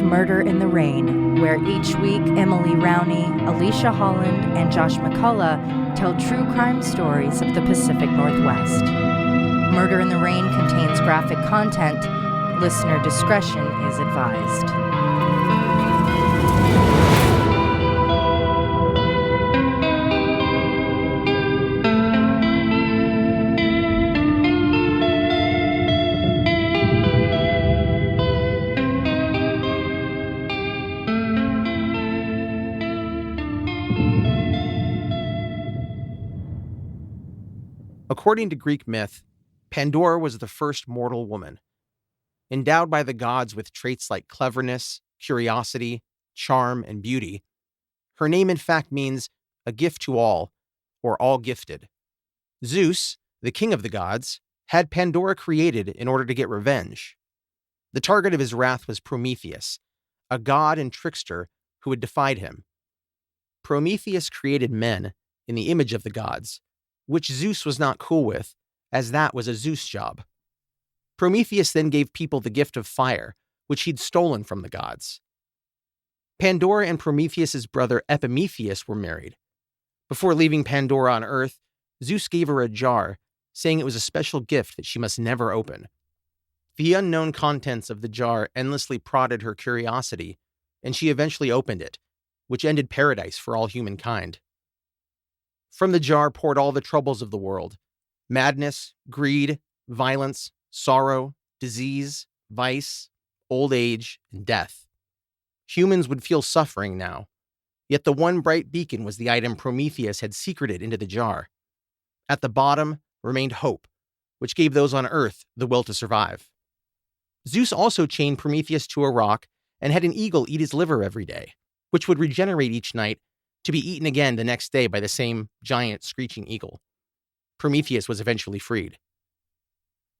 Murder in the Rain, where each week Emily Rowney, Alicia Holland, and Josh McCullough tell true crime stories of the Pacific Northwest. Murder in the Rain contains graphic content. Listener discretion is advised. According to Greek myth, Pandora was the first mortal woman. Endowed by the gods with traits like cleverness, curiosity, charm, and beauty, her name in fact means a gift to all, or all gifted. Zeus, the king of the gods, had Pandora created in order to get revenge. The target of his wrath was Prometheus, a god and trickster who had defied him. Prometheus created men in the image of the gods, which Zeus was not cool with, as that was a Zeus job. Prometheus then gave people the gift of fire, which he'd stolen from the gods. Pandora and Prometheus's brother Epimetheus were married. Before leaving Pandora on Earth, Zeus gave her a jar, saying it was a special gift that she must never open. The unknown contents of the jar endlessly prodded her curiosity, and she eventually opened it, which ended paradise for all humankind. From the jar poured all the troubles of the world: madness, greed, violence, sorrow, disease, vice, old age, and death. Humans would feel suffering now, yet the one bright beacon was the item Prometheus had secreted into the jar. At the bottom remained hope, which gave those on Earth the will to survive. Zeus also chained Prometheus to a rock and had an eagle eat his liver every day, which would regenerate each night to be eaten again the next day by the same giant screeching eagle. Prometheus was eventually freed.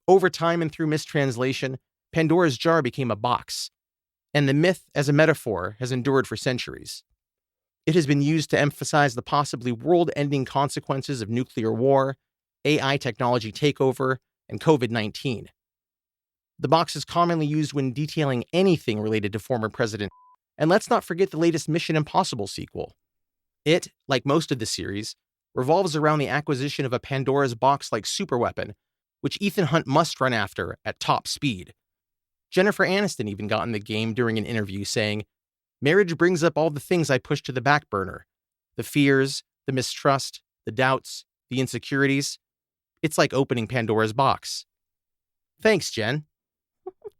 Over time and through mistranslation, Pandora's jar became a box, and the myth as a metaphor has endured for centuries. It has been used to emphasize the possibly world-ending consequences of nuclear war, AI technology takeover, and COVID-19. The box is commonly used when detailing anything related to former President. And let's not forget the latest Mission Impossible sequel. It, like most of the series, revolves around the acquisition of a Pandora's box-like superweapon, which Ethan Hunt must run after at top speed. Jennifer Aniston even got in the game during an interview saying, "Marriage brings up all the things I push to the back burner. The fears, the mistrust, the doubts, the insecurities. It's like opening Pandora's box." Thanks, Jen.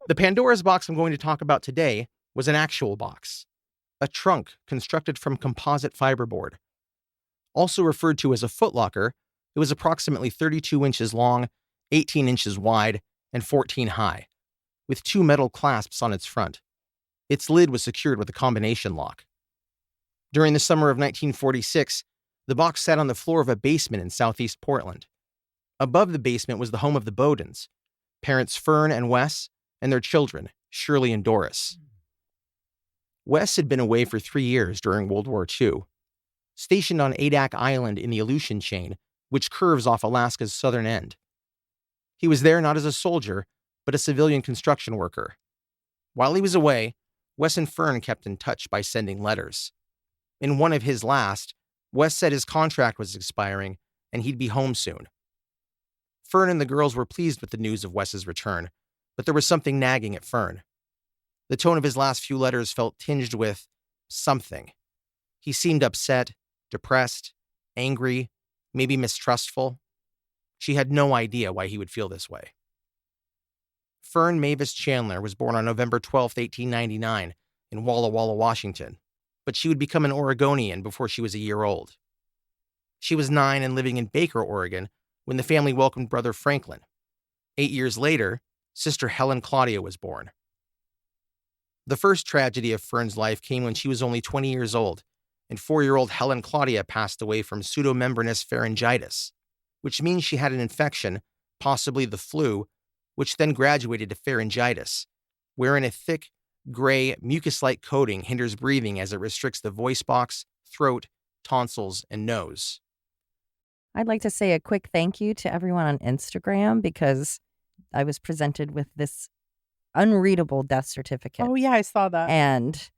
The Pandora's box I'm going to talk about today was an actual box. A trunk constructed from composite fiberboard. Also referred to as a footlocker, it was approximately 32 inches long, 18 inches wide, and 14 high, with two metal clasps on its front. Its lid was secured with a combination lock. During the summer of 1946, the box sat on the floor of a basement in southeast Portland. Above the basement was the home of the Bowdens, parents Fern and Wes, and their children, Shirley and Doris. Wes had been away for 3 years during World War II, stationed on Adak Island in the Aleutian Chain, which curves off Alaska's southern end. He was there not as a soldier, but a civilian construction worker. While he was away, Wes and Fern kept in touch by sending letters. In one of his last, Wes said his contract was expiring and he'd be home soon. Fern and the girls were pleased with the news of Wes's return, but there was something nagging at Fern. The tone of his last few letters felt tinged with something. He seemed upset, depressed, angry, maybe mistrustful. She had no idea why he would feel this way. Fern Mavis Chandler was born on November 12, 1899, in Walla Walla, Washington, but she would become an Oregonian before she was a year old. She was 9 and living in Baker, Oregon, when the family welcomed brother Franklin. 8 years later, sister Helen Claudia was born. The first tragedy of Fern's life came when she was only 20 years old, and 4-year-old Helen Claudia passed away from pseudomembranous pharyngitis, which means she had an infection, possibly the flu, which then graduated to pharyngitis, wherein a thick, gray, mucus-like coating hinders breathing as it restricts the voice box, throat, tonsils, and nose. I'd like to say a quick thank you to everyone on Instagram because I was presented with this unreadable death certificate. Oh, yeah, I saw that. And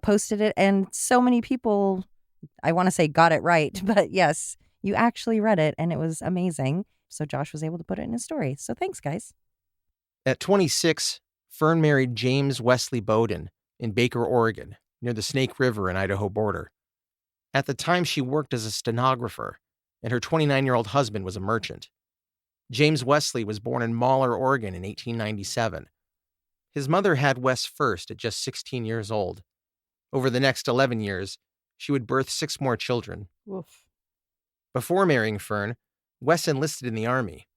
posted it. And so many people, I want to say got it right. But yes, you actually read it and it was amazing. So Josh was able to put it in his story. So thanks, guys. At 26, Fern married James Wesley Bowden in Baker, Oregon, near the Snake River and Idaho border. At the time, she worked as a stenographer, and her 29-year-old husband was a merchant. James Wesley was born in Mahler, Oregon in 1897. His mother had Wes first at just 16 years old. Over the next 11 years, she would birth 6 more children. Oof. Before marrying Fern, Wes enlisted in the Army,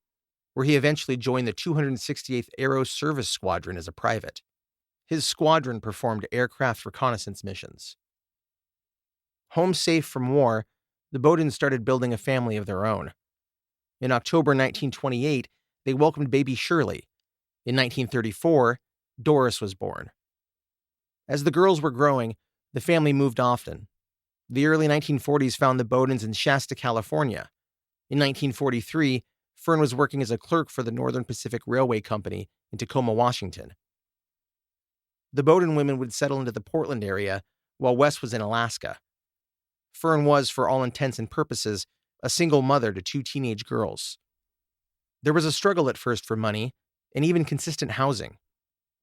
where he eventually joined the 268th Aero Service Squadron as a private. His squadron performed aircraft reconnaissance missions. Home safe from war, the Bowdens started building a family of their own. In October 1928, they welcomed baby Shirley. In 1934, Doris was born. As the girls were growing, the family moved often. The early 1940s found the Bowdens in Shasta, California. In 1943, Fern was working as a clerk for the Northern Pacific Railway Company in Tacoma, Washington. The Bowden women would settle into the Portland area while Wes was in Alaska. Fern was, for all intents and purposes, a single mother to 2 teenage girls. There was a struggle at first for money and even consistent housing,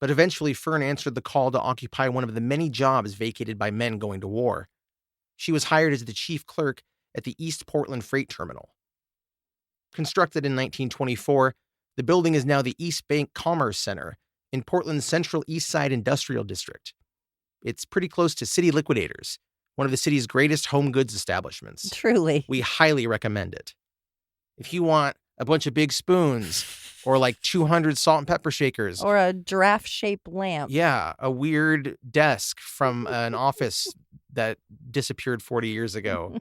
but eventually Fern answered the call to occupy one of the many jobs vacated by men going to war. She was hired as the chief clerk at the East Portland Freight Terminal. Constructed in 1924, the building is now the East Bank Commerce Center in Portland's Central East Side Industrial District. It's pretty close to City Liquidators, one of the city's greatest home goods establishments. Truly. We highly recommend it. If you want a bunch of big spoons or like 200 salt and pepper shakers. Or a giraffe-shaped lamp. Yeah, a weird desk from an office that disappeared 40 years ago.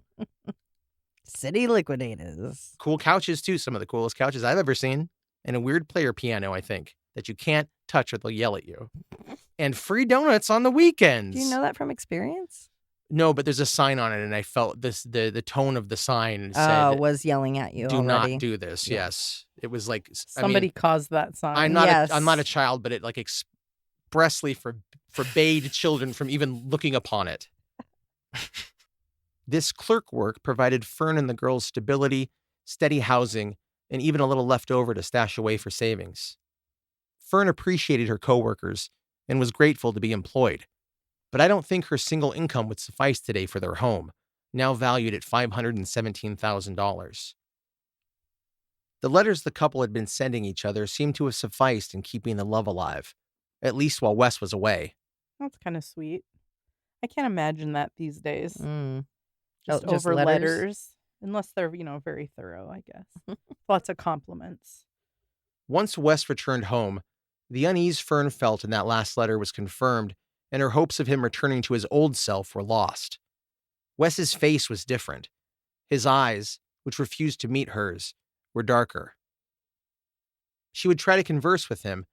City Liquidators. Cool couches, too. Some of the coolest couches I've ever seen. And a weird player piano, I think, that you can't touch or they'll yell at you. And free donuts on the weekends. Do you know that from experience? No, but there's a sign on it, and I felt the tone of the sign said, was yelling at you do already. not do this. Yeah. Yes. It was like... Somebody caused that sign. I'm not a child, but it like expressly forbade children from even looking upon it. This clerk work provided Fern and the girls stability, steady housing, and even a little left over to stash away for savings. Fern appreciated her coworkers and was grateful to be employed. But I don't think her single income would suffice today for their home, now valued at $517,000. The letters the couple had been sending each other seemed to have sufficed in keeping the love alive, at least while Wes was away. That's kind of sweet. I can't imagine that these days. Just just over letters? letters. Unless they're, very thorough, I guess. Lots of compliments. Once Wes returned home, the unease Fern felt in that last letter was confirmed, and her hopes of him returning to his old self were lost. Wes's face was different. His eyes, which refused to meet hers, were darker. She would try to converse with him,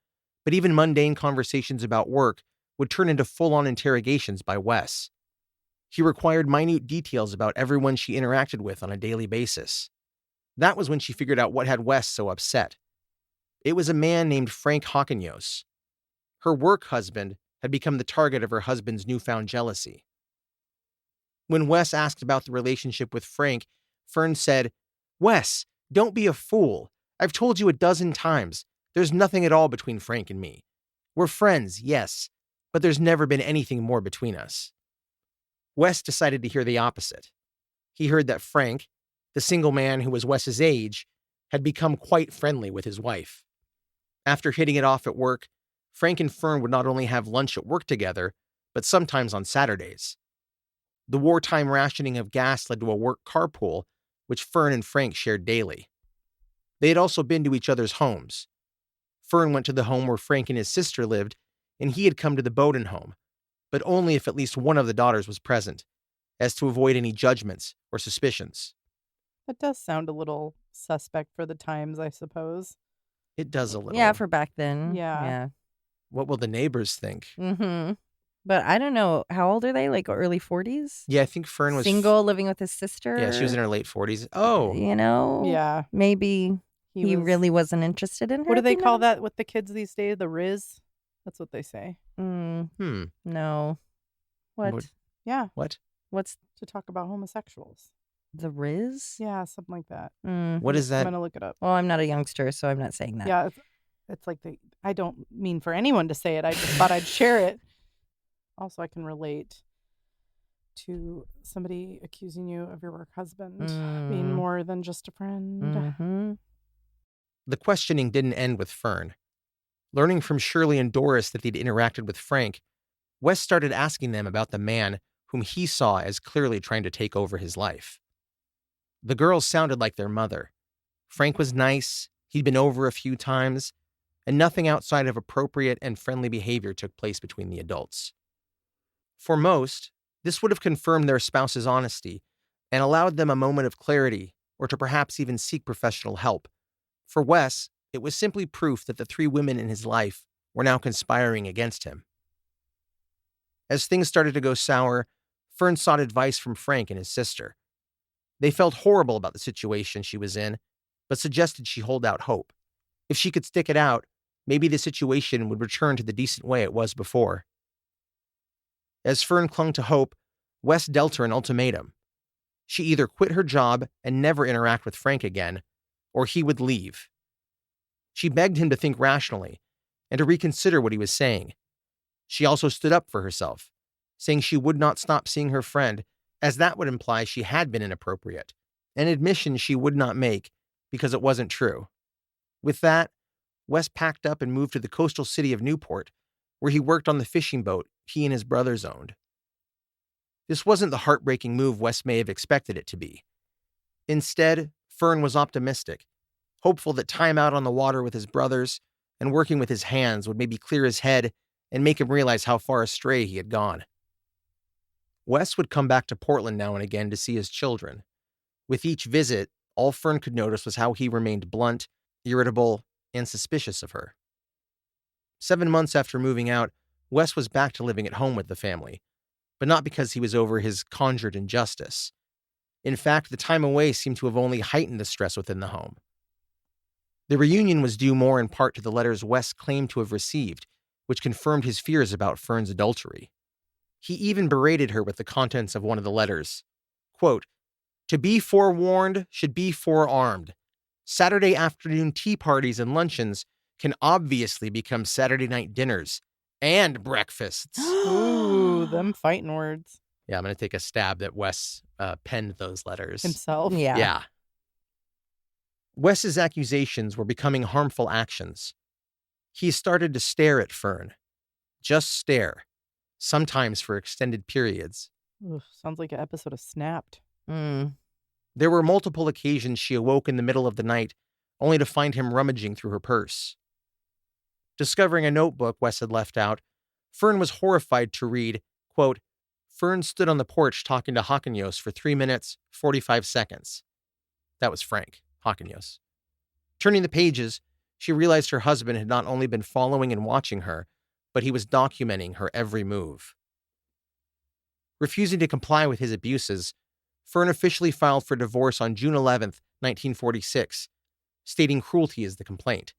but even mundane conversations about work would turn into full-on interrogations by Wes. He required minute details about everyone she interacted with on a daily basis. That was when she figured out what had Wes so upset. It was a man named Frank Hawkenyos. Her work husband had become the target of her husband's newfound jealousy. When Wes asked about the relationship with Frank, Fern said, "Wes, don't be a fool. I've told you a dozen times. There's nothing at all between Frank and me. We're friends, yes, but there's never been anything more between us." Wes decided to hear the opposite. He heard that Frank, the single man who was Wes's age, had become quite friendly with his wife. After hitting it off at work, Frank and Fern would not only have lunch at work together, but sometimes on Saturdays. The wartime rationing of gas led to a work carpool, which Fern and Frank shared daily. They had also been to each other's homes. Fern went to the home where Frank and his sister lived, and he had come to the Bowden home, but only if at least one of the daughters was present, as to avoid any judgments or suspicions. That does sound a little suspect for the times, I suppose. It does a little. Yeah, for back then. Yeah. What will the neighbors think? Mm-hmm. But I don't know. How old are they? Like early 40s? Yeah, I think Fern was... Single, living with his sister? Yeah, she was in her late 40s. Oh. Yeah. Maybe he really wasn't interested in her. What do they call that with the kids these days? The Riz? That's what they say. No. What? Yeah, What? What's to talk about homosexuals. the Riz? Yeah, something like that. What is I'm that? gonna look it up. Well, I'm not a youngster, so I'm not saying that. Yeah, it's like I don't mean for anyone to say it. I just thought I'd share it. Also, I can relate to somebody accusing you of your work husband being more than just a friend. Mm-hmm. The questioning didn't end with Fern. Learning from Shirley and Doris that they'd interacted with Frank, Wes started asking them about the man whom he saw as clearly trying to take over his life. The girls sounded like their mother. Frank was nice, he'd been over a few times, and nothing outside of appropriate and friendly behavior took place between the adults. For most, this would have confirmed their spouse's honesty and allowed them a moment of clarity or to perhaps even seek professional help. For Wes, it was simply proof that the three women in his life were now conspiring against him. As things started to go sour, Fern sought advice from Frank and his sister. They felt horrible about the situation she was in, but suggested she hold out hope. If she could stick it out, maybe the situation would return to the decent way it was before. As Fern clung to hope, Wes dealt her an ultimatum. She either quit her job and never interact with Frank again, or he would leave. She begged him to think rationally and to reconsider what he was saying. She also stood up for herself, saying she would not stop seeing her friend, as that would imply she had been inappropriate, an admission she would not make because it wasn't true. With that, Wes packed up and moved to the coastal city of Newport, where he worked on the fishing boat he and his brothers owned. This wasn't the heartbreaking move Wes may have expected it to be. Instead, Fern was optimistic, hopeful that time out on the water with his brothers and working with his hands would maybe clear his head and make him realize how far astray he had gone. Wes would come back to Portland now and again to see his children. With each visit, all Fern could notice was how he remained blunt, irritable, and suspicious of her. 7 months after moving out, Wes was back to living at home with the family, but not because he was over his conjured injustice. In fact, the time away seemed to have only heightened the stress within the home. The reunion was due more in part to the letters Wes claimed to have received, which confirmed his fears about Fern's adultery. He even berated her with the contents of one of the letters. Quote, "To be forewarned should be forearmed. Saturday afternoon tea parties and luncheons can obviously become Saturday night dinners and breakfasts." Ooh, them fighting words. Yeah, I'm going to take a stab that Wes penned those letters. Himself. Yeah. Yeah. Wes's accusations were becoming harmful actions. He started to stare at Fern. Just stare. Sometimes for extended periods. Ugh, sounds like an episode of Snapped. There were multiple occasions she awoke in the middle of the night, only to find him rummaging through her purse. Discovering a notebook Wes had left out, Fern was horrified to read, quote, "Fern stood on the porch talking to Hawkinios for 3 minutes, 45 seconds. That was Frank, Hawkinios. Turning the pages, she realized her husband had not only been following and watching her, but he was documenting her every move. Refusing to comply with his abuses, Fern officially filed for divorce on June 11th, 1946, stating cruelty as the complaint.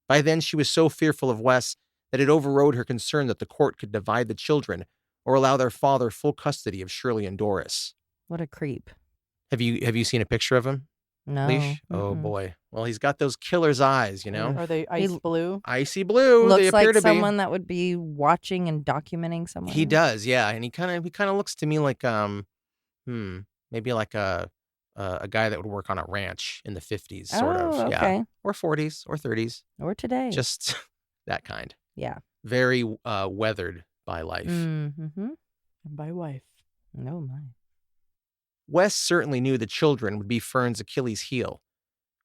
By then, she was so fearful of Wes that it overrode her concern that the court could divide the children or allow their father full custody of Shirley and Doris. What a creep. Have you seen a picture of him? No. Leash? Oh, boy. Well, he's got those killer's eyes, you know? Are they ice blue? Icy blue, they Looks appear like to be. someone that would be watching and documenting someone. He does, yeah. And he kind of looks to me like, maybe like a guy that would work on a ranch in the 50s, sort of. Oh, Yeah. okay. Or 40s or 30s. Or today. Just that kind. Yeah. Very weathered by life. Mm-hmm. And by wife. Oh, my. Wes certainly knew the children would be Fern's Achilles heel,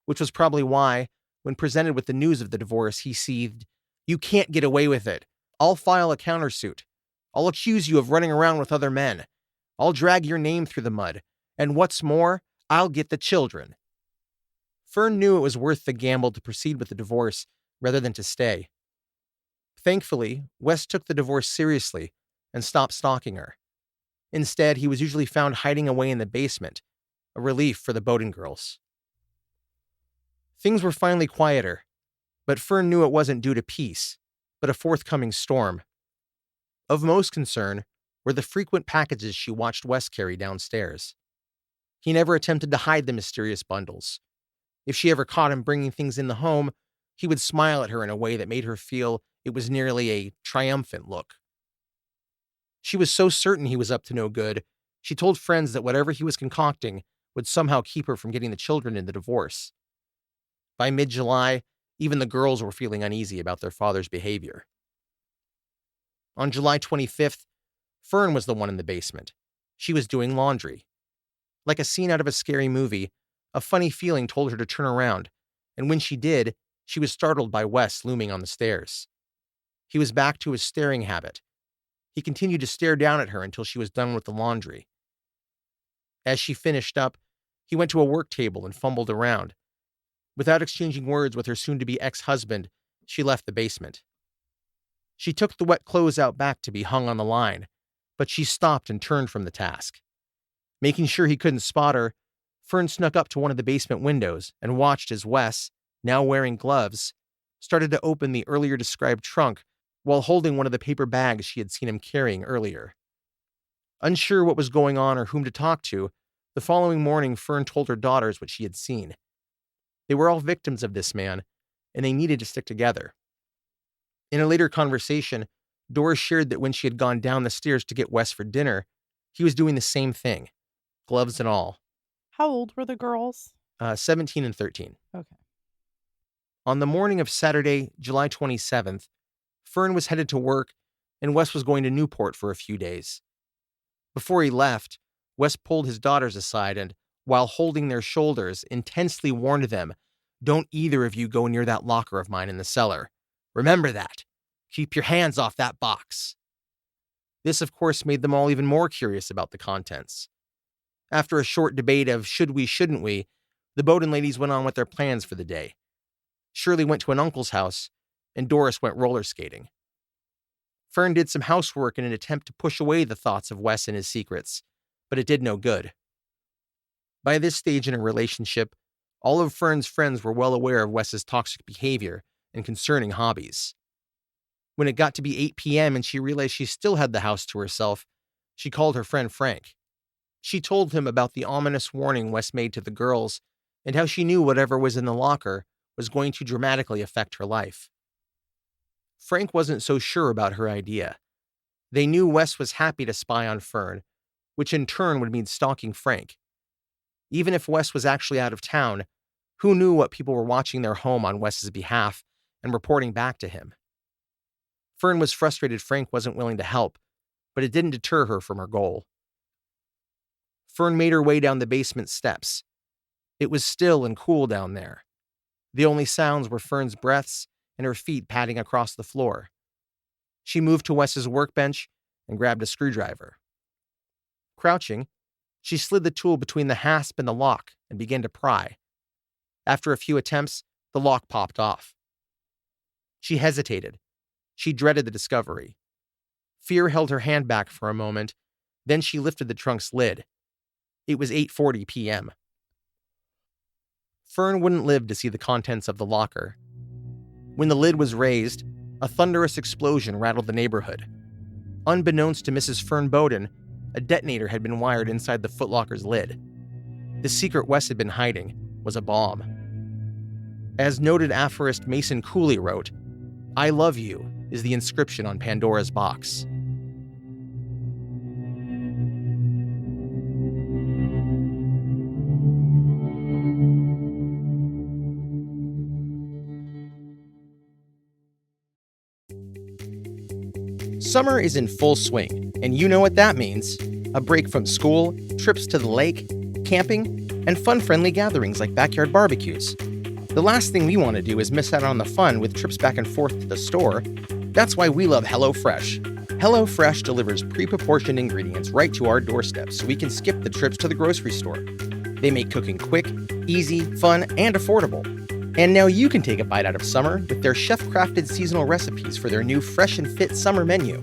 which was probably why, when presented with the news of the divorce, he seethed, "You can't get away with it. I'll file a countersuit. I'll accuse you of running around with other men. I'll drag your name through the mud. And what's more, I'll get the children." Fern knew it was worth the gamble to proceed with the divorce rather than to stay. Thankfully, Wes took the divorce seriously and stopped stalking her. Instead, he was usually found hiding away in the basement, a relief for the Bowden girls. Things were finally quieter, but Fern knew it wasn't due to peace. but a forthcoming storm. Of most concern were the frequent packages she watched Wes carry downstairs. He never attempted to hide the mysterious bundles. If she ever caught him bringing things in the home, he would smile at her in a way that made her feel it was nearly a triumphant look. She was so certain he was up to no good, she told friends that whatever he was concocting would somehow keep her from getting the children in the divorce. By mid-July, even the girls were feeling uneasy about their father's behavior. On July 25th, Fern was the one in the basement. She was doing laundry. Like a scene out of a scary movie, a funny feeling told her to turn around, and when she did, she was startled by Wes looming on the stairs. He was back to his staring habit. He continued to stare down at her until she was done with the laundry. As she finished up, he went to a work table and fumbled around. Without exchanging words with her soon-to-be ex-husband, she left the basement. She took the wet clothes out back to be hung on the line, but she stopped and turned from the task. Making sure he couldn't spot her, Fern snuck up to one of the basement windows and watched as Wes, now wearing gloves, started to open the earlier described trunk while holding one of the paper bags she had seen him carrying earlier. Unsure what was going on or whom to talk to, the following morning Fern told her daughters what she had seen. They were all victims of this man, and they needed to stick together. In a later conversation, Doris shared that when she had gone down the stairs to get Wes for dinner, he was doing the same thing, gloves and all. How old were the girls? 17 and 13. Okay. On the morning of Saturday, July 27th, Fern was headed to work, and Wes was going to Newport for a few days. Before he left, Wes pulled his daughters aside and, while holding their shoulders, intensely warned them, "Don't either of you go near that locker of mine in the cellar. Remember that. Keep your hands off that box." This, of course, made them all even more curious about the contents. After a short debate of should we, shouldn't we, the Bowden ladies went on with their plans for the day. Shirley went to an uncle's house, and Doris went roller skating. Fern did some housework in an attempt to push away the thoughts of Wes and his secrets, but it did no good. By this stage in a relationship, all of Fern's friends were well aware of Wes's toxic behavior and concerning hobbies. When it got to be 8 p.m. and she realized she still had the house to herself, she called her friend Frank. She told him about the ominous warning Wes made to the girls and how she knew whatever was in the locker was going to dramatically affect her life. Frank wasn't so sure about her idea. They knew Wes was happy to spy on Fern, which in turn would mean stalking Frank. Even if Wes was actually out of town, who knew what people were watching their home on Wes's behalf and reporting back to him? Fern was frustrated Frank wasn't willing to help, but it didn't deter her from her goal. Fern made her way down the basement steps. It was still and cool down there. The only sounds were Fern's breaths and her feet padding across the floor. She moved to Wes's workbench and grabbed a screwdriver. Crouching, she slid the tool between the hasp and the lock and began to pry. After a few attempts, the lock popped off. She hesitated. She dreaded the discovery. Fear held her hand back for a moment, then she lifted the trunk's lid. It was 8:40 p.m. Fern wouldn't live to see the contents of the locker. When the lid was raised, a thunderous explosion rattled the neighborhood. Unbeknownst to Mrs. Fern Bowden, a detonator had been wired inside the footlocker's lid. The secret Wes had been hiding was a bomb. As noted aphorist Mason Cooley wrote, "I love you" is the inscription on Pandora's box. Summer is in full swing, and you know what that means. A break from school, trips to the lake, camping, and fun-friendly gatherings like backyard barbecues. The last thing we want to do is miss out on the fun with trips back and forth to the store. That's why we love HelloFresh. HelloFresh delivers pre-proportioned ingredients right to our doorsteps so we can skip the trips to the grocery store. They make cooking quick, easy, fun, and affordable. And now you can take a bite out of summer with their chef-crafted seasonal recipes for their new Fresh and Fit summer menu.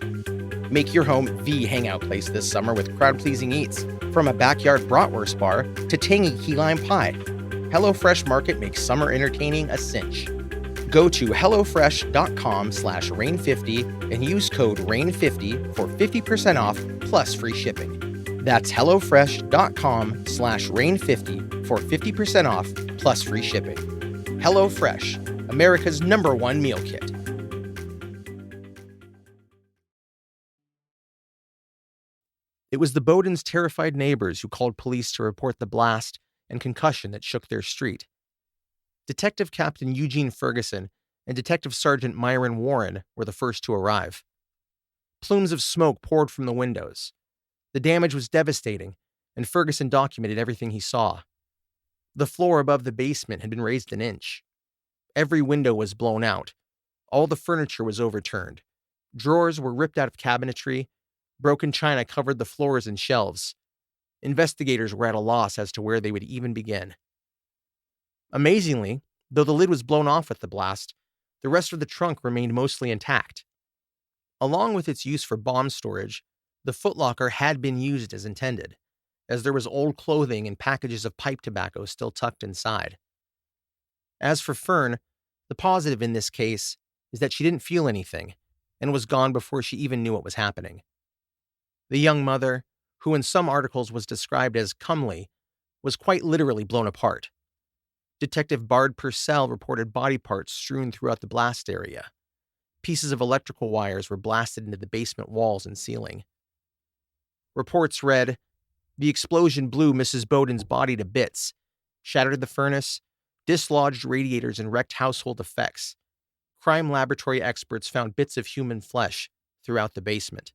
Make your home the hangout place this summer with crowd-pleasing eats, from a backyard bratwurst bar to tangy key lime pie. HelloFresh Market makes summer entertaining a cinch. Go to hellofresh.com/rain50 and use code RAIN50 for 50% off plus free shipping. That's hellofresh.com/rain50 for 50% off plus free shipping. HelloFresh, America's #1 meal kit. It was the Bowdens' terrified neighbors who called police to report the blast and concussion that shook their street. Detective Captain Eugene Ferguson and Detective Sergeant Myron Warren were the first to arrive. Plumes of smoke poured from the windows. The damage was devastating, and Ferguson documented everything he saw. The floor above the basement had been raised an inch. Every window was blown out. All the furniture was overturned. Drawers were ripped out of cabinetry. Broken china covered the floors and shelves. Investigators were at a loss as to where they would even begin. Amazingly, though the lid was blown off with the blast, the rest of the trunk remained mostly intact. Along with its use for bomb storage, the footlocker had been used as intended, as there was old clothing and packages of pipe tobacco still tucked inside. As for Fern, the positive in this case is that she didn't feel anything and was gone before she even knew what was happening. The young mother, who in some articles was described as comely, was quite literally blown apart. Detective Bard Purcell reported body parts strewn throughout the blast area. Pieces of electrical wires were blasted into the basement walls and ceiling. Reports read, "The explosion blew Mrs. Bowden's body to bits, shattered the furnace, dislodged radiators and wrecked household effects. Crime laboratory experts found bits of human flesh throughout the basement."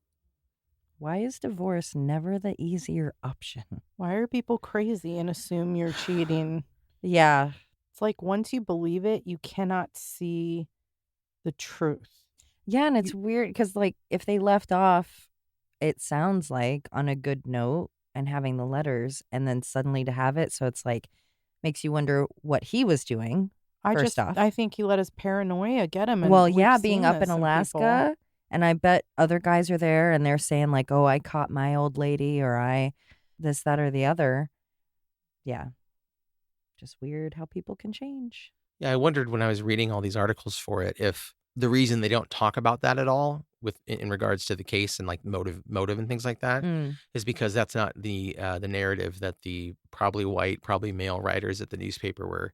Why is divorce never the easier option? Why are people crazy and assume you're cheating? Yeah. It's like once you believe it, you cannot see the truth. Yeah, and it's weird because, like, if they left off, it sounds like, on a good note and having the letters, and then suddenly to have it, so it's like, makes you wonder what he was doing, first off. I think he let his paranoia get him. And Well, we've yeah, seen being up this in people. Alaska, and I bet other guys are there, and they're saying, like, oh, I caught my old lady, or I this, that, or the other. Yeah. Just weird how people can change. Yeah, I wondered when I was reading all these articles for it if the reason they don't talk about that at all in regards to the case and like motive and things like that is because that's not the narrative that the probably white, probably male writers at the newspaper were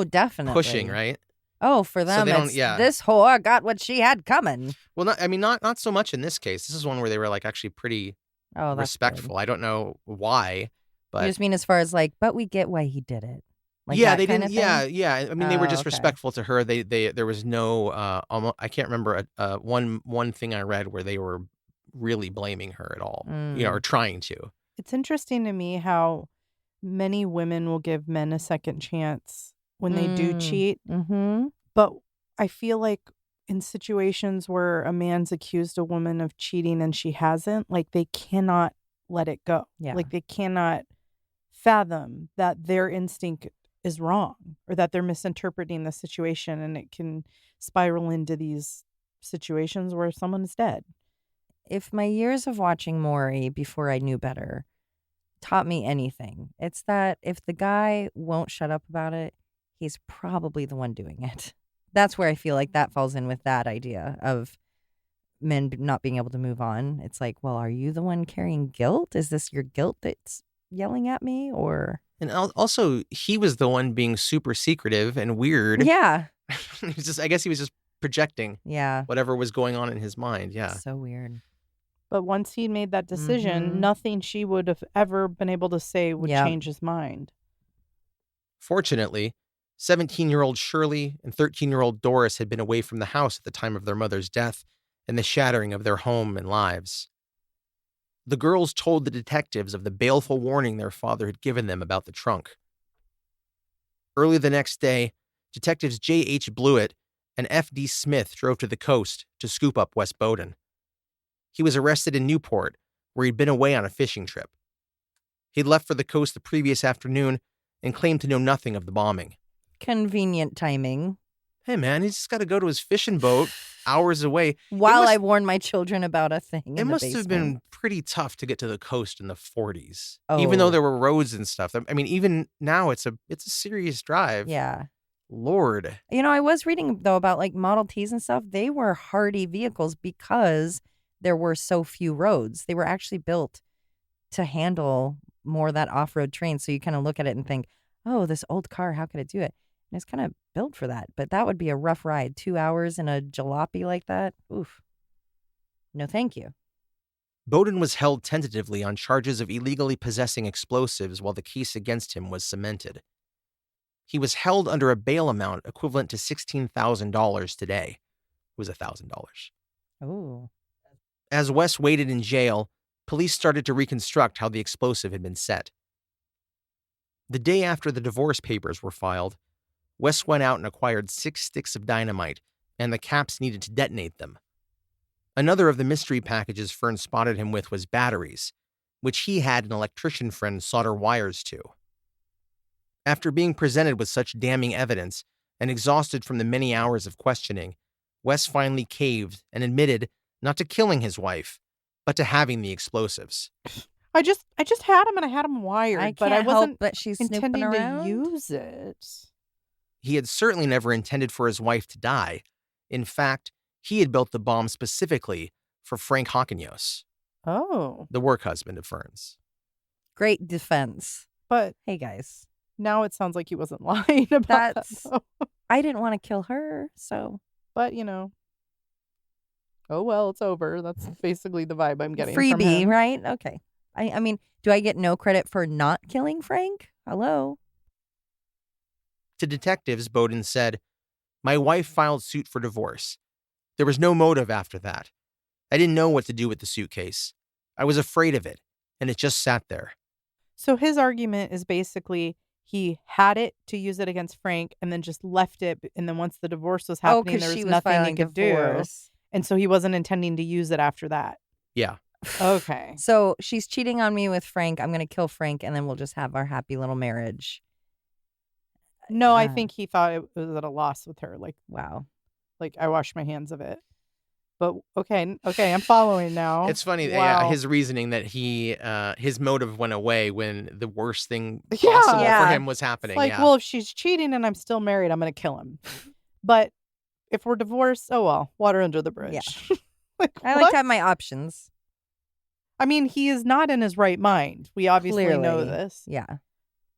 definitely pushing, right? Oh, for them, they don't- it's yeah. this whore got what she had coming. Well, not so much in this case. This is one where they were like actually pretty Oh, that's respectful. I don't know why, but you just mean as far as like, but we get why he did it. Like yeah, that they kind didn't. of thing? Yeah. I mean, they were just okay. respectful to her. There was no. I can't remember one thing I read where they were really blaming her at all. Or trying to. It's interesting to me how many women will give men a second chance when they do cheat. Mm-hmm. But I feel like in situations where a man's accused a woman of cheating and she hasn't, like they cannot let it go. Yeah. Like they cannot fathom that their instinct is wrong or that they're misinterpreting the situation, and it can spiral into these situations where someone's dead. If my years of watching Maury before I knew better taught me anything, it's that if the guy won't shut up about it, he's probably the one doing it. That's where I feel like that falls in with that idea of men not being able to move on. It's like, well, are you the one carrying guilt? Is this your guilt that's yelling at me? Or And also, he was the one being super secretive and weird. yeah. I guess he was just projecting Yeah. whatever was going on in his mind. Yeah. So weird. But once he made that decision, Mhm. nothing she would have ever been able to say would Yep. change his mind. Fortunately, 17-year-old Shirley and 13-year-old Doris had been away from the house at the time of their mother's death and the shattering of their home and lives. The girls told the detectives of the baleful warning their father had given them about the trunk. Early the next day, Detectives J.H. Blewett and F.D. Smith drove to the coast to scoop up Wes Bowden. He was arrested in Newport, where he'd been away on a fishing trip. He'd left for the coast the previous afternoon and claimed to know nothing of the bombing. Convenient timing. Hey, man, he's just got to go to his fishing boat hours away. While I warn my children about a thing in It the must have been basement. pretty tough to get to the coast in the 40s, Oh. even though there were roads and stuff. I mean, even now it's a serious drive. Yeah. Lord. I was reading, though, about like Model Ts and stuff. They were hardy vehicles because there were so few roads. They were actually built to handle more of that off-road terrain. So you kind of look at it and think, oh, this old car, how could it do it? And it's kind of built for that. But that would be a rough ride. 2 hours in a jalopy like that. Oof. No, thank you. Bowden was held tentatively on charges of illegally possessing explosives while the case against him was cemented. He was held under a bail amount equivalent to $16,000 today. It was $1,000. Oh. As Wes waited in jail, police started to reconstruct how the explosive had been set. The day after the divorce papers were filed, Wes went out and acquired 6 sticks of dynamite and the caps needed to detonate them. Another of the mystery packages Fern spotted him with was batteries, which he had an electrician friend solder wires to. After being presented with such damning evidence and exhausted from the many hours of questioning, Wes finally caved and admitted not to killing his wife, but to having the explosives. I just had him and I had him wired, but I wasn't but she's snooping intending around. to use it. He had certainly never intended for his wife to die. In fact, he had built the bomb specifically for Frank Hawkinios, Oh. the work husband of Fern's. Great defense. But Hey, guys. now it sounds like he wasn't lying about That's- that. Though. I didn't want to kill her, so. But, oh, well, it's over. That's basically the vibe I'm getting from Freebie, him. right? Okay. I mean, do I get no credit for not killing Frank? Hello? To detectives, Bowden said, "My wife filed suit for divorce. There was no motive after that. I didn't know what to do with the suitcase. I was afraid of it, and it just sat there." So his argument is basically he had it to use it against Frank and then just left it. And then once the divorce was happening, there was she was nothing he filing could divorce. do. And so he wasn't intending to use it after that. Yeah. Okay. So she's cheating on me with Frank. I'm going to kill Frank, and then we'll just have our happy little marriage. No, I think he thought it was at a loss with her. Wow. Like I washed my hands of it. But okay, I'm following now. It's funny, Wow. his reasoning that his motive went away when the worst thing Yeah. possible Yeah. for him was happening. Like, yeah. well, if she's cheating and I'm still married, I'm going to kill him. But if we're divorced, oh well, water under the bridge. Yeah. I what? like to have my options. I mean, he is not in his right mind. We obviously know Clearly. this. Yeah.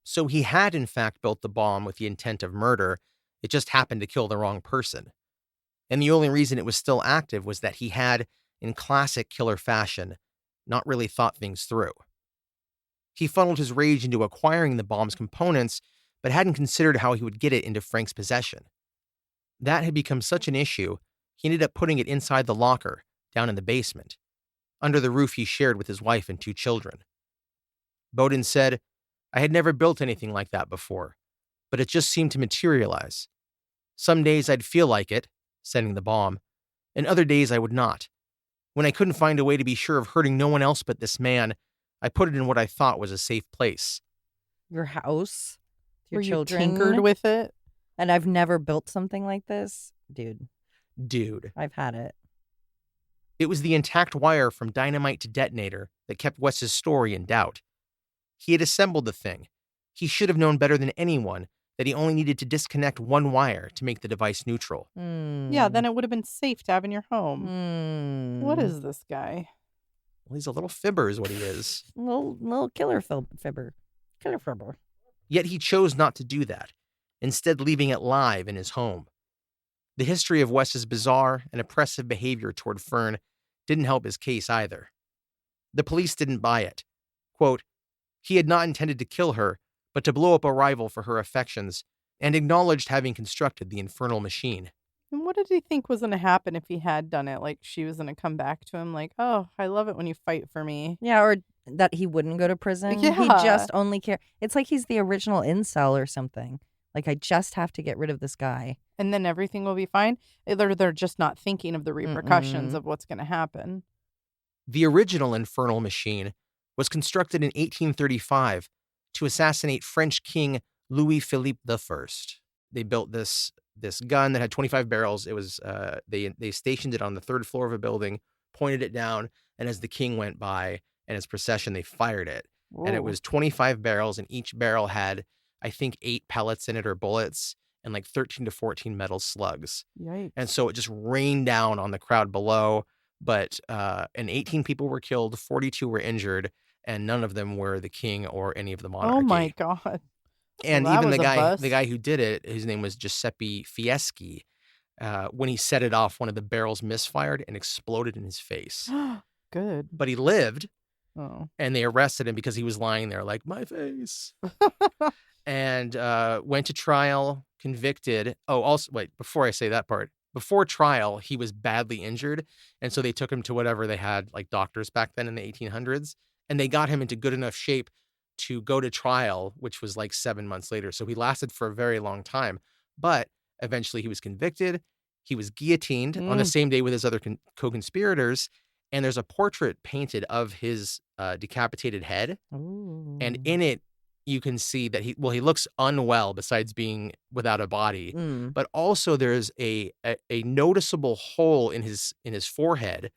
So he had, in fact, built the bomb with the intent of murder. It just happened to kill the wrong person. And the only reason it was still active was that he had, in classic killer fashion, not really thought things through. He funneled his rage into acquiring the bomb's components, but hadn't considered how he would get it into Frank's possession. That had become such an issue, he ended up putting it inside the locker, down in the basement, under the roof he shared with his wife and 2 children. Bowden said, "I had never built anything like that before, but it just seemed to materialize. Some days I'd feel like it, setting the bomb, and other days I would not. When I couldn't find a way to be sure of hurting no one else but this man, I put it in what I thought was a safe place." Your house, your Were children. you tinkered with it? And I've never built something like this. Dude, Dude. I've had it. It was the intact wire from dynamite to detonator that kept Wes's story in doubt. He had assembled the thing. He should have known better than anyone that he only needed to disconnect one wire to make the device neutral. Yeah, then it would have been safe to have in your home. What Mm. is this guy? Well, he's a little fibber is what he is. Little killer fibber. Killer fibber. Yet he chose not to do that, instead leaving it live in his home. The history of Wes's bizarre and oppressive behavior toward Fern didn't help his case either. The police didn't buy it. Quote, "He had not intended to kill her, but to blow up a rival for her affections, and acknowledged having constructed the infernal machine." And what did he think was going to happen if he had done it? Like she was going to come back to him like, "Oh, I love it when you fight for me." Yeah, or that he wouldn't go to prison. He Yeah. just only care. It's like he's the original incel or something. Like, I just have to get rid of this guy. And then everything will be fine. Either they're just not thinking of the repercussions of what's going to happen. The original infernal machine was constructed in 1835 to assassinate French King Louis-Philippe I. They built this gun that had 25 barrels. It was they stationed it on the 3rd floor of a building, pointed it down, and as the king went by and his procession, they fired it. And it Whoa. was 25 barrels, and each barrel had, I think, 8 pellets in it or bullets. and like 13 to 14 metal slugs. Yikes. And so it just rained down on the crowd below. But and 18 people were killed, 42 were injured, and none of them were the king or any of the monarchy. Oh my God. And Well, that even was the a bust. guy who did it, his name was Giuseppe Fieschi. When he set it off, one of the barrels misfired and exploded in his face. Good. But he lived, Oh. and they arrested him because he was lying there like, my face. And went to trial, convicted. Oh, also, wait, before I say that part, before trial, he was badly injured. And so they took him to whatever they had, like doctors back then in the 1800s. And they got him into good enough shape to go to trial, which was like 7 months later. So he lasted for a very long time. But eventually he was convicted. He was guillotined on the same day with his other co-conspirators. And there's a portrait painted of his decapitated head. Ooh. And in it, you can see that he looks unwell besides being without a body. But also there's a noticeable hole in his forehead,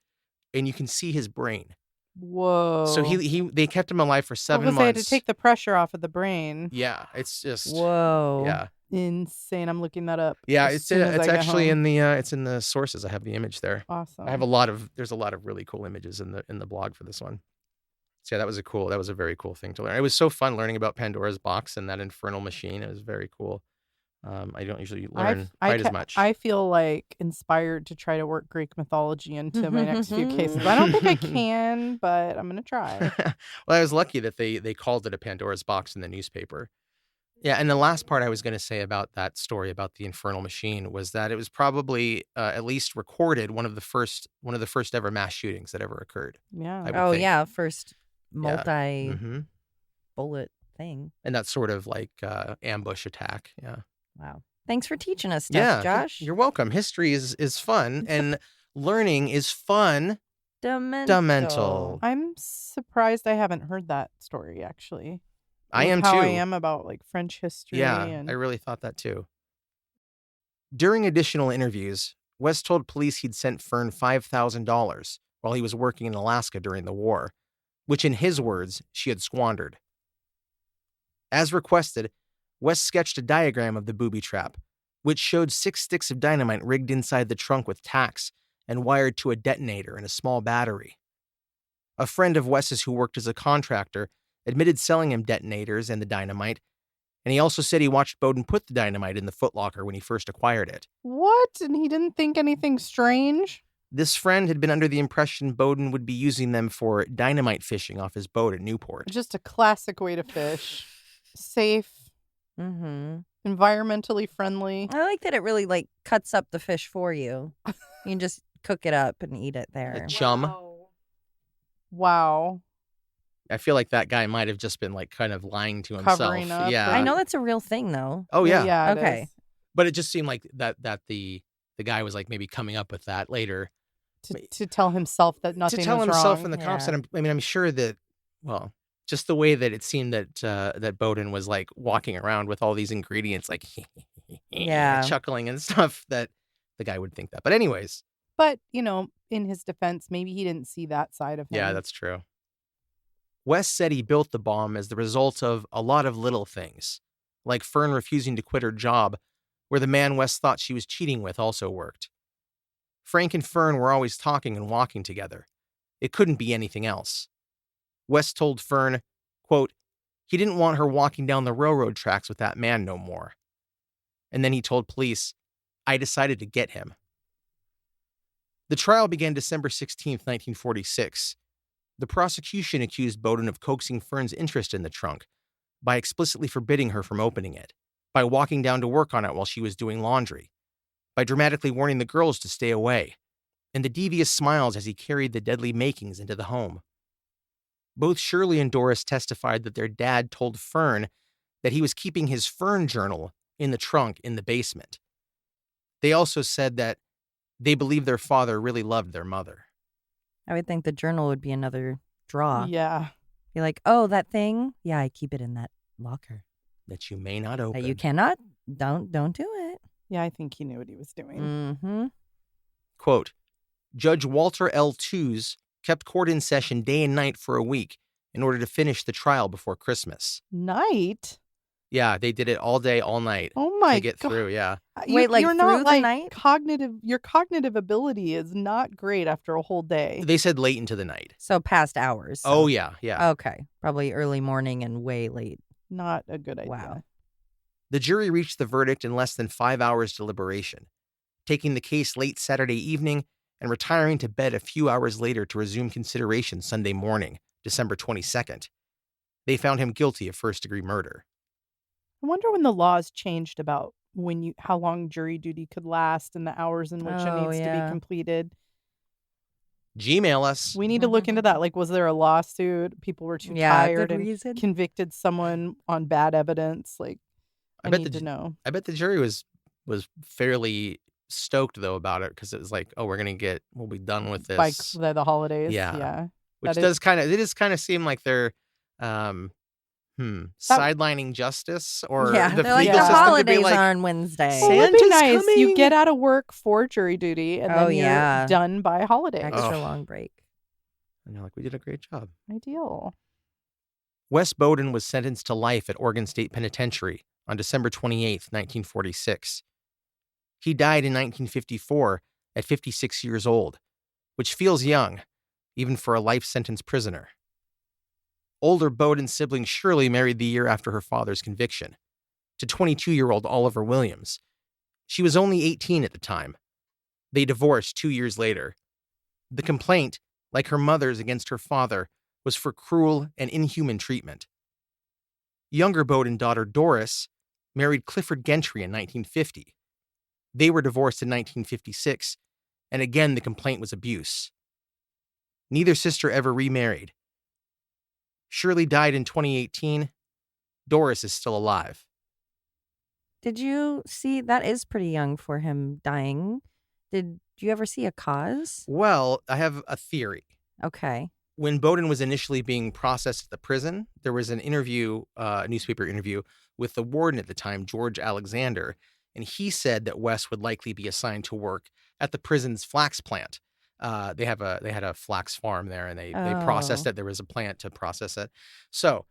and you can see his brain. Whoa. So they kept him alive for 7 months. They had to take the pressure off of the brain. Yeah, it's just Whoa. Yeah. Insane. I'm looking that up. Yeah, as it's soon as I get actually home. it's in the sources. I have the image there. Awesome. There's a lot of really cool images in the blog for this one. So yeah, that was a very cool thing to learn. It was so fun learning about Pandora's box and that infernal machine. It was very cool. I don't usually learn quite as much. I feel like inspired to try to work Greek mythology into my next few cases. I don't think I can, but I'm going to try. Well, I was lucky that they called it a Pandora's box in the newspaper. Yeah, and the last part I was going to say about that story about the infernal machine was that it was probably at least recorded one of the first ever mass shootings that ever occurred. Yeah. Oh, think. yeah. First Yeah. multi-bullet thing. And that sort of like ambush attack. Yeah. Wow. Thanks for teaching us stuff, Yeah, Josh. you're welcome. History is fun, and learning is fun. Demental. I'm surprised I haven't heard that story, actually. I am how too. I am about like French history. Yeah, and I really thought that too. During additional interviews, West told police he'd sent Fern $5,000 while he was working in Alaska during the war, which in his words, she had squandered. As requested, West sketched a diagram of the booby trap, which showed 6 sticks of dynamite rigged inside the trunk with tacks and wired to a detonator and a small battery. A friend of Wes's who worked as a contractor admitted selling him detonators and the dynamite, and he also said he watched Bowden put the dynamite in the footlocker when he first acquired it. What? And he didn't think anything strange? This friend had been under the impression Bowden would be using them for dynamite fishing off his boat at Newport. Just a classic way to fish. Safe, environmentally friendly. I like that it really like cuts up the fish for you. You can just cook it up and eat it there. A chum. Wow. I feel like that guy might have just been like kind of lying to himself. Covering up, Yeah. I know that's a real thing though. Oh yeah. Yeah. It Okay. is. But it just seemed like that the guy was like maybe coming up with that later To tell himself that nothing to tell was himself wrong. and the cops. Yeah. And I'm sure that, well, just the way that it seemed that that Bowden was like walking around with all these ingredients, like Yeah. chuckling and stuff, that the guy would think that. But anyways, But, in his defense, maybe he didn't see that side of him. yeah, that's true. West said he built the bomb as the result of a lot of little things, like Fern refusing to quit her job, where the man West thought she was cheating with also worked. Frank and Fern were always talking and walking together. It couldn't be anything else. West told Fern, quote, he didn't want her walking down the railroad tracks with that man no more. And then he told police, I decided to get him. The trial began December 16th, 1946. The prosecution accused Bowden of coaxing Fern's interest in the trunk by explicitly forbidding her from opening it, by walking down to work on it while she was doing laundry, by dramatically warning the girls to stay away, and the devious smiles as he carried the deadly makings into the home. Both Shirley and Doris testified that their dad told Fern that he was keeping his Fern journal in the trunk in the basement. They also said that they believed their father really loved their mother. I would think the journal would be another draw. Yeah. Be like, oh, that thing? Yeah, I keep it in that locker. That you may not open. That you cannot. Don't do it. Yeah, I think he knew what he was doing. Mm-hmm. Quote, Judge Walter L. Tews kept court in session day and night for a week in order to finish the trial before Christmas. Night? Yeah, they did it all day, all night Oh my to get God. through. Yeah. Wait, like, you're through not the like night? your cognitive ability is not great after a whole day. They said late into the night. So past hours. So. Oh, yeah. Yeah. Okay. Probably early morning and way late. Not a good idea. Wow. The jury reached the verdict in less than 5 hours deliberation, taking the case late Saturday evening and retiring to bed a few hours later to resume consideration Sunday morning, December 22nd. They found him guilty of first-degree murder. I wonder when the laws changed about how long jury duty could last and the hours in which it Oh, needs to yeah. be completed. Gmail us. We need to look into that. Like, was there a lawsuit? People were too Yeah, tired good and reason. convicted someone on bad evidence. Like, I bet need the to know. I bet the jury was fairly stoked though about it because it was like, oh, we'll be done with By this. the holidays. Yeah. Yeah. Which That does kind of seem like they're sidelining justice or Yeah, the they're like, legal the system to holidays be like, are on Wednesday. Well, it would be Santa's nice. You coming. get out of work for jury duty and Oh, then you're yeah. done by holidays. Extra Ugh. long break. and you're like, we did a great job. Ideal. Wes Bowden was sentenced to life at Oregon State Penitentiary on December 28th, 1946. He died in 1954 at 56 years old, which feels young, even for a life sentence prisoner. Older Bowden sibling Shirley married the year after her father's conviction, to 22-year-old Oliver Williams. She was only 18 at the time. They divorced 2 years later. The complaint, like her mother's against her father, was for cruel and inhuman treatment. Younger Bowden daughter Doris married Clifford Gentry in 1950. They were divorced in 1956, and again the complaint was abuse. Neither sister ever remarried. Shirley died in 2018. Doris is still alive. Did you see? That is pretty young for him dying. Did you ever see a cause? Well, I have a theory. Okay. When Bowden was initially being processed at the prison, there was an interview, a newspaper interview, with the warden at the time, George Alexander, and he said that Wes would likely be assigned to work at the prison's flax plant. They had a flax farm there, and they processed Oh. it. There was a plant to process it. So,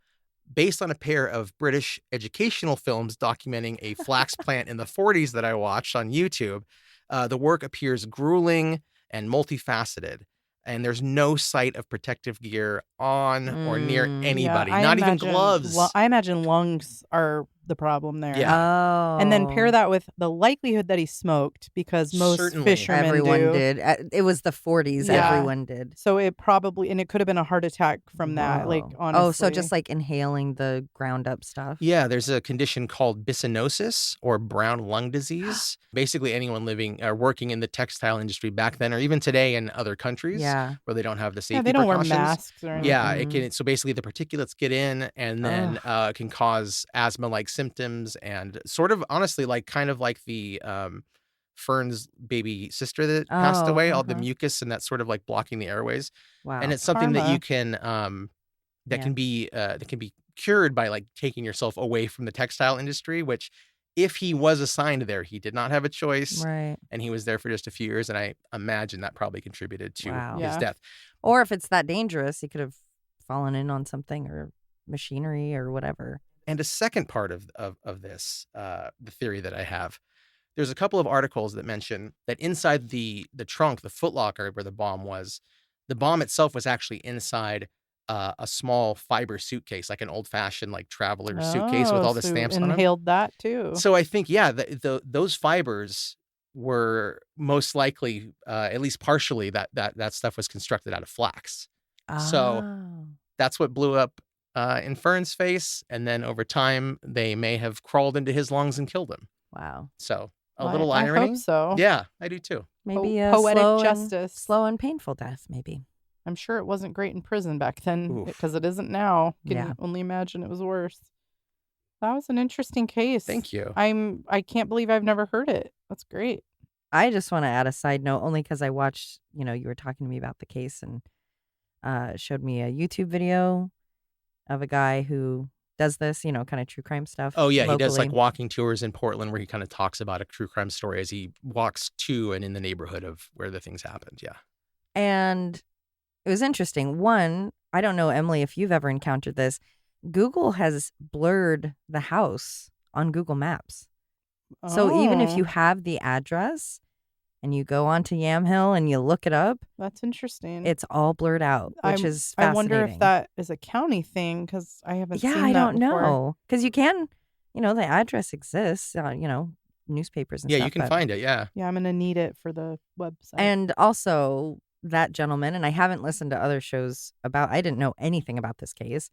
based on a pair of British educational films documenting a flax plant in the 40s that I watched on YouTube, the work appears grueling and multifaceted. And there's no sight of protective gear on or near anybody, I not even imagine- gloves. Well, I imagine lungs are the problem there. Yeah. Oh. And then pair that with the likelihood that he smoked, because most Certainly. fishermen Everyone do. did. It was the 40s. Yeah. Everyone did. So it probably, and it could have been a heart attack from that. Like, Whoa. honestly. Oh, so just like inhaling the ground up stuff. Yeah, there's a condition called byssinosis or brown lung disease. Basically, anyone living or working in the textile industry back then, or even today in other countries Yeah. where they don't have the safety Yeah, they don't wear precautions. masks or anything. Yeah, it can. So basically, the particulates get in, and then can cause asthma-like symptoms, and sort of, honestly, like kind of like the Fern's baby sister that passed Oh, away. All the uh-huh. mucus and that's sort of like blocking the airways, Wow. and it's something that you Karma. can that can be cured by like taking yourself away from the textile industry. Which, if he was assigned there, he did not have a choice, Right. and he was there for just a few years, and I imagine that probably contributed to Wow. his Yeah. death. Or if it's that dangerous, he could have fallen in on something or machinery or whatever. And a second part of this, the theory that I have, there's a couple of articles that mention that inside the trunk, the footlocker where the bomb itself was actually inside a small fiber suitcase, like an old-fashioned like traveler suitcase with all the so stamps on them. inhaled that too. So I think, yeah, those fibers were most likely, at least partially, that stuff was constructed out of flax. So Oh. that's what blew up in Fern's face, and then over time they may have crawled into his lungs and killed him. Wow. So Well, little I irony. hope so. Yeah, I do too. Maybe a poetic slow justice. slow and painful death, maybe. I'm sure it wasn't great in prison back then, Oof. because it isn't now. Can Yeah. only imagine it was worse. That was an interesting case. Thank you. I can't believe I've never heard it. That's great. I just want to add a side note, only because I watched, you were talking to me about the case and showed me a YouTube video of a guy who does this, kind of true crime stuff. Oh yeah, he does like locally. walking tours in Portland where he kind of talks about a true crime story as he walks to and in the neighborhood of where the things happened. Yeah. And it was interesting. One, I don't know, Emily, if you've ever encountered this. Google has blurred the house on Google Maps. So even if you have the address and you go onto Yamhill and you look it up, that's interesting. it's all blurred out, which is fascinating. I wonder if that is a county thing because I haven't seen that I don't before. know. Because you can, the address exists, newspapers and stuff. Yeah, you can find it, yeah. Yeah, I'm going to need it for the website. And also that gentleman, and I haven't listened to other shows I didn't know anything about this case.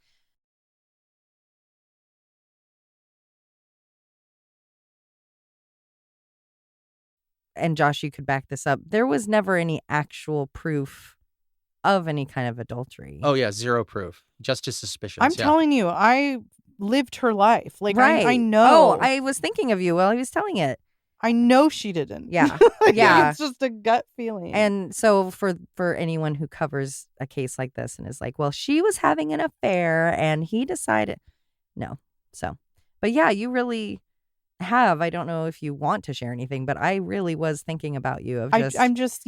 And Josh, you could back this up. There was never any actual proof of any kind of adultery. Oh, yeah, zero proof. Just his suspicions. I'm telling you, I lived her life. Like, right. I know. Oh, I was thinking of you while he was telling it. I know she didn't. Yeah. Yeah. It's just a gut feeling. And so for anyone who covers a case like this and is like, well, she was having an affair and he decided. No. So, but yeah, you really have. I don't know if you want to share anything, but I really was thinking about you. I'm just,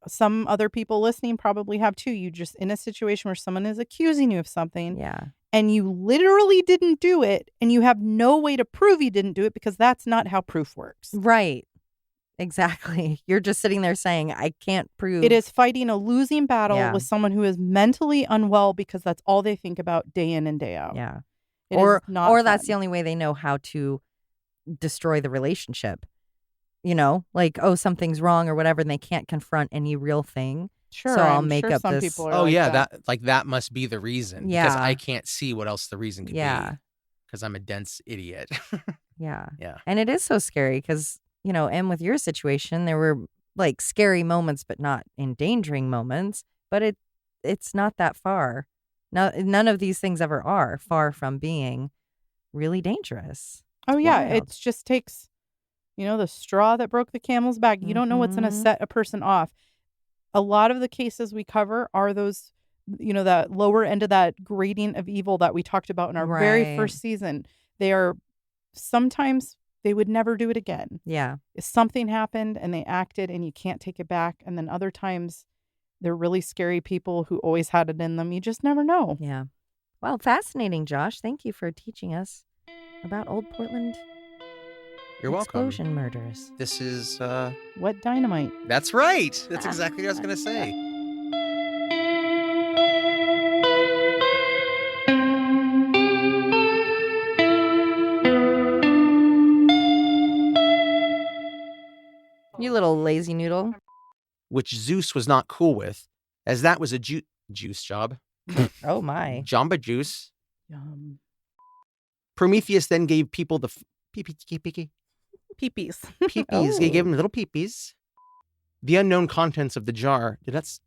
some other people listening probably have too. You just in a situation where someone is accusing you of something. Yeah. And you literally didn't do it, and you have no way to prove you didn't do it because that's not how proof works. Right. Exactly. You're just sitting there saying, I can't prove. It is fighting a losing battle with someone who is mentally unwell because that's all they think about day in and day out. Yeah. Or that's the only way they know how to destroy the relationship. Like, oh, something's wrong or whatever, and they can't confront any real thing. Sure. So I'll make up some this. People are oh, like yeah. That must be the reason. Yeah. Because I can't see what else the reason could be. Yeah. Because I'm a dense idiot. Yeah. Yeah. And it is so scary because, and with your situation, there were like scary moments, but not endangering moments. But it's not that far. No, none of these things ever are far from being really dangerous. Oh, yeah. Wild. It just takes, the straw that broke the camel's back. You don't know what's going to set a person off. A lot of the cases we cover are those, that lower end of that gradient of evil that we talked about in our very first season. They are, sometimes they would never do it again. Yeah. If something happened and they acted and you can't take it back. And then other times they're really scary people who always had it in them. You just never know. Yeah. Well, fascinating, Josh. Thank you for teaching us about Old Portland. You're welcome. Explosion murders. This is What dynamite? That's right. That's exactly what I was going to say. You little lazy noodle. Which Zeus was not cool with, as that was a juice job. Oh my. Jamba juice. Yum. Prometheus then gave people the Peepees. peepees. He gave them little peepees. The unknown contents of the jar. That's.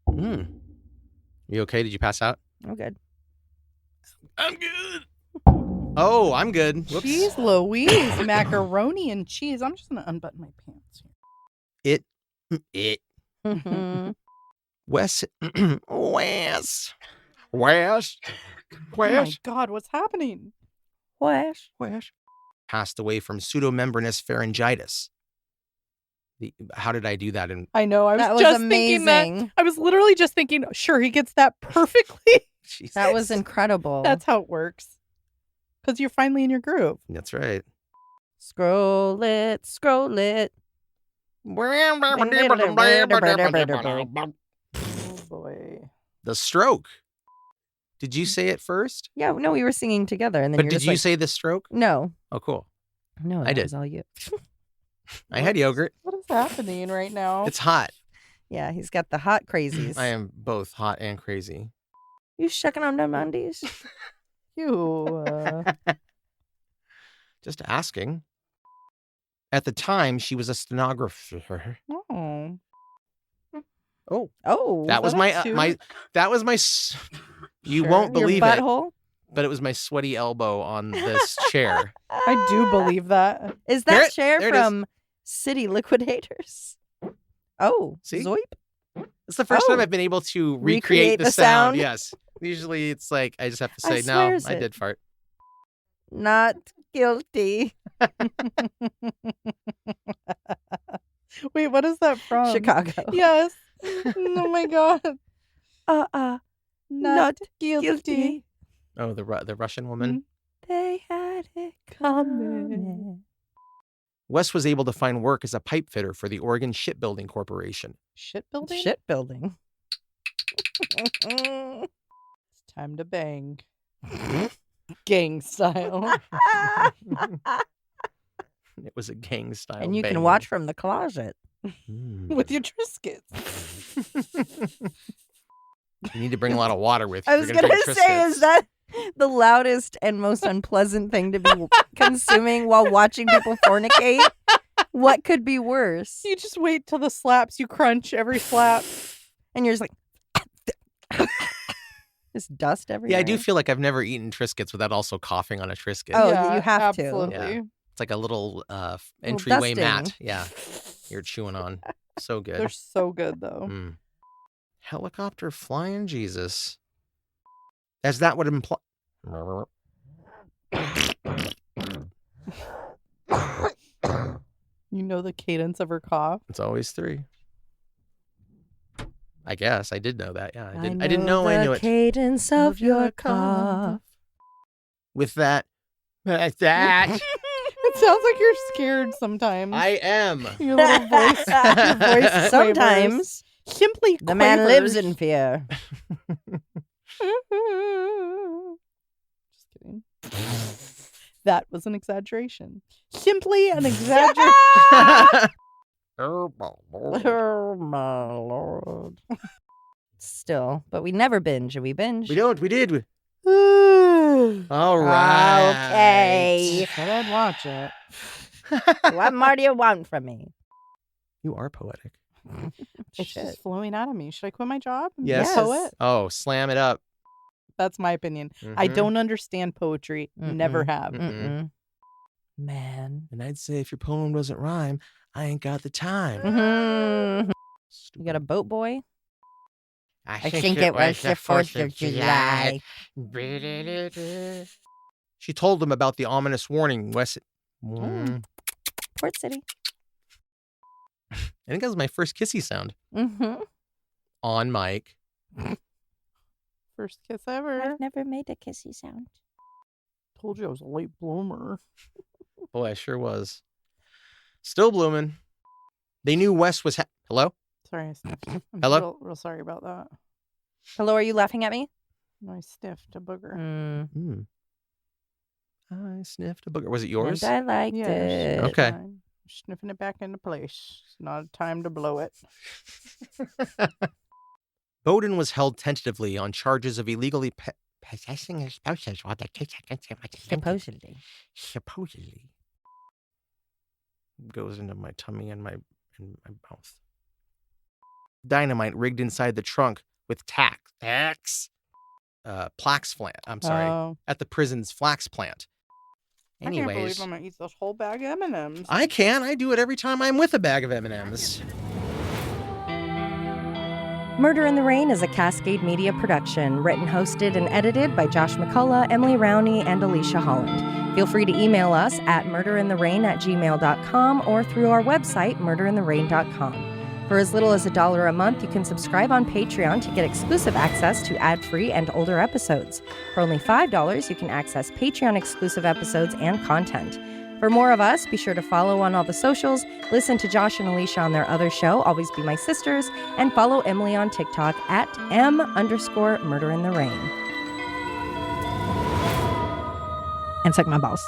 You okay? Did you pass out? I'm good. I'm good. Oh, I'm good. Whoops. Jeez Louise, macaroni and cheese. I'm just going to unbutton my pants here. It. Mm-hmm. Wes. Oh my God, what's happening? Wes. Passed away from pseudomembranous pharyngitis. How did I do that? I know. I was just thinking that. I was literally just thinking, sure, he gets that perfectly. Jesus. That was incredible. That's how it works. Because you're finally in your groove. That's right. Scroll it. Oh, boy. The stroke. Did you say it first? Yeah, no, we were singing together. And then But did you say the stroke? No. Oh, cool. No, I did. That was all you. I had yogurt. What is happening right now? It's hot. Yeah, he's got the hot crazies. I am both hot and crazy. You shucking on them undies? You. Just asking. At the time, she was a stenographer. Oh. Oh. That was my you won't believe Your it, butthole? but it was my sweaty elbow on this chair. I do believe that. Is that There chair it is. from City Liquidators? Oh, See? Zoip? It's the first Oh. time I've been able to recreate Recreate the the sound. sound? Yes. Usually it's like I just have to I say, no, swears I it. did fart. Not guilty. Wait, what is that from? Chicago. Yes. Oh my God. not guilty. Oh, the Russian woman. They had it coming. Wes was able to find work as a pipe fitter for the Oregon Shipbuilding Corporation. Shipbuilding? Shipbuilding. It's time to bang. Gang style. It was a gang style. And you can watch from the closet. With your Triscuits. You need to bring a lot of water with you. I was going to say, is that the loudest and most unpleasant thing to be consuming while watching people fornicate? What could be worse? You just wait till the slaps, you crunch every slap. And you're just like, just dust everywhere. Yeah, I do feel like I've never eaten Triscuits without also coughing on a Triscuit. Oh, you have to. absolutely. Yeah. It's like a little entryway dusting. mat. Yeah, you're chewing on. So good. They're so good, though. Mm. Helicopter flying Jesus. As that would imply. You know the cadence of her cough? It's always 3. I guess I did know that. Yeah, I didn't know I knew it. Cadence of your cough. With that. It sounds like you're scared sometimes. I am. Your little voice. Your voice Sometimes simply the man lives quavers. in fear. Just kidding. That was an exaggeration. Simply an exaggeration. Oh, my Lord. Oh my Lord. Still, but we never binge. We binge. We don't. We did. All right. Okay. Said I'd watch it. What more do you want from me? You are poetic. It's Shit. just flowing out of me. Should I quit my job? and be Yes. a poet? Oh, slam it up. That's my opinion. I Mhm. don't understand poetry. Never have. Mm-mm. Man. And I'd say if your poem doesn't rhyme, I ain't got the time. Mhm. You got a boat boy? I think it was the 4th of July. She told him about the ominous warning Wes. Port City. I think that was my first kissy sound. Mm-hmm. On mic. First kiss ever. never made a kissy sound. Told you I was a late bloomer. Boy, I sure was. Still blooming. They knew Wes was... Hello? Sorry, I sniffed. I'm Hello? real sorry about that. Hello, are you laughing at me? No, I sniffed a booger. Mm. I sniffed a booger. Was it yours? And I liked Yeah, it. it's Okay. fine. Sniffing it back into place. It's not time to blow it. Bowden was held tentatively on charges of illegally possessing explosives while the supposedly goes into my tummy and my mouth. Dynamite rigged inside the trunk with plax plant. I'm sorry, Oh, at the prison's flax plant. I can't believe Anyways, I'm gonna eat this whole bag of M&Ms. I can. I do it every time I'm with a bag of M&Ms. Murder in the Rain is a Cascade Media production, written, hosted, and edited by Josh McCullough, Emily Rowney, and Alicia Holland. Feel free to email us at murderintherain@gmail.com or through our website, murderintherain.com. For as little as $1 a month, you can subscribe on Patreon to get exclusive access to ad-free and older episodes. For only $5, you can access Patreon-exclusive episodes and content. For more of us, be sure to follow on all the socials, listen to Josh and Alicia on their other show, Always Be My Sisters, and follow Emily on TikTok at @M_murderintherain. And suck my balls.